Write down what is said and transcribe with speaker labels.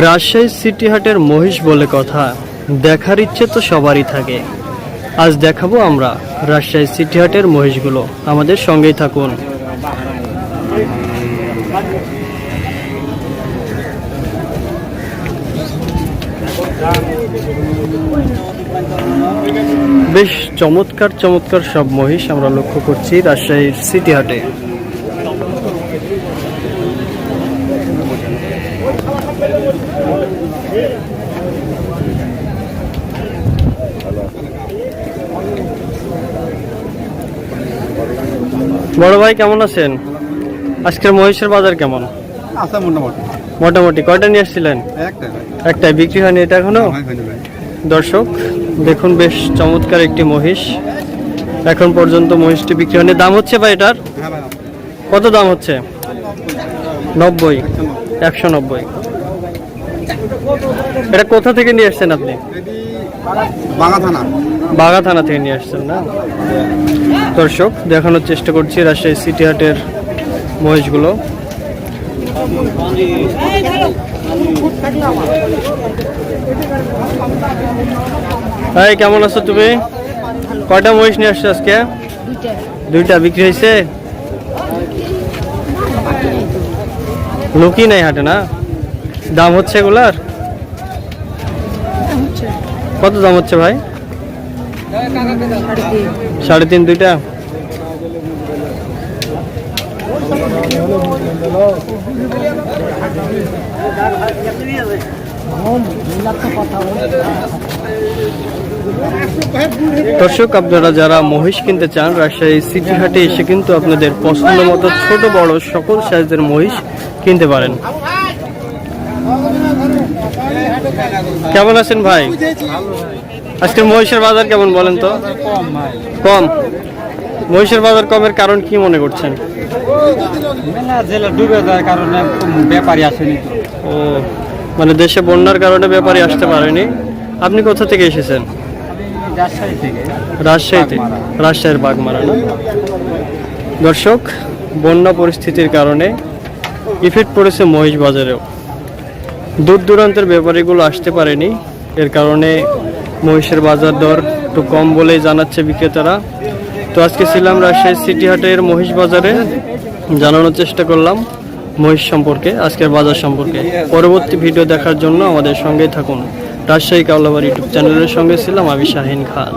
Speaker 1: Rajshahi city হাটের মহিষ বলে কথা, দেখার ইচ্ছে তো সবারই থাকে। আজ দেখাবো আমরা রাজশাহী সিটি হাটের মহিষগুলো, আমাদের সঙ্গেই থাকুন। বেশ চমৎকার চমৎকার সব মহিষ আমরা লক্ষ্য করছি রাজশাহীর সিটি হাটে। বড় ভাই কেমন আছেন? আজকের মহিষের বাজার কেমন?
Speaker 2: আচ্ছা, মোটামুটি
Speaker 1: মোটামুটি। কয়টা নিয়ে আসছিলেন? একটাই বিক্রি হয়নি এটা এখনো? দর্শক দেখুন, বেশ চমৎকার একটি মহিষ, এখন পর্যন্ত মহিষটি বিক্রি হয়নি। দাম হচ্ছে ভাই এটার কত দাম হচ্ছে? 90, 190। এটা কোথা থেকে নিয়ে আসছেন আপনি? বাগা থানা থেকে নিয়ে আসছেন না? দর্শক দেখানোর চেষ্টা করছি রাজশাহী সিটি হাটের মহিষগুলো। ভাই কেমন আছো তুমি? কয়টা মহিষ নিয়ে আসছো আজকে? দুইটা। বিক্রি হয়েছে? লোকই নাই হাটে না? দাম হচ্ছে এগুলার? কত দাম হচ্ছে ভাই? 3.5 দুইটা। দর্শক আপনারা যারা মহিষ কিনতে চান রাজশাহী সিটি হাটে এসে কিন্তু আপনাদের পছন্দ মতো ছোট বড় সকল সাইজের মহিষ কিনতে পারেন। কেমন আছেন ভাই? আজকে মহিষের বাজার কেমন বলেন তো? কম। মহিষের বাজার কমের কারণ কি মনে করছেন?
Speaker 2: ব্যাপারী আসেনি।
Speaker 1: ও, মানে দেশে বন্যার কারণে ব্যাপারী আসতে পারেনি। আপনি কোথা থেকে এসেছেন? রাজশাহীতে। রাজশাহীর বাগমারা না? দর্শক বন্যা পরিস্থিতির কারণে ইফেক্ট পড়েছে মহিষ বাজারেও, দূর দূরান্তের ব্যাপারীগুলো আসতে পারেনি। এর কারণে মহিষের বাজার দর একটু কম বলেই জানাচ্ছে বিক্রেতারা। তো আজকে ছিলাম রাজশাহী সিটি হাটের মহিষ বাজারে, জানানোর চেষ্টা করলাম মহিষ সম্পর্কে, আজকের বাজার সম্পর্কে। পরবর্তী ভিডিও দেখার জন্য আমাদের সঙ্গেই থাকুন। রাজশাহী কাওলাবাড়ি ইউটিউব চ্যানেলের সঙ্গে ছিলাম আমি শাহিন খান।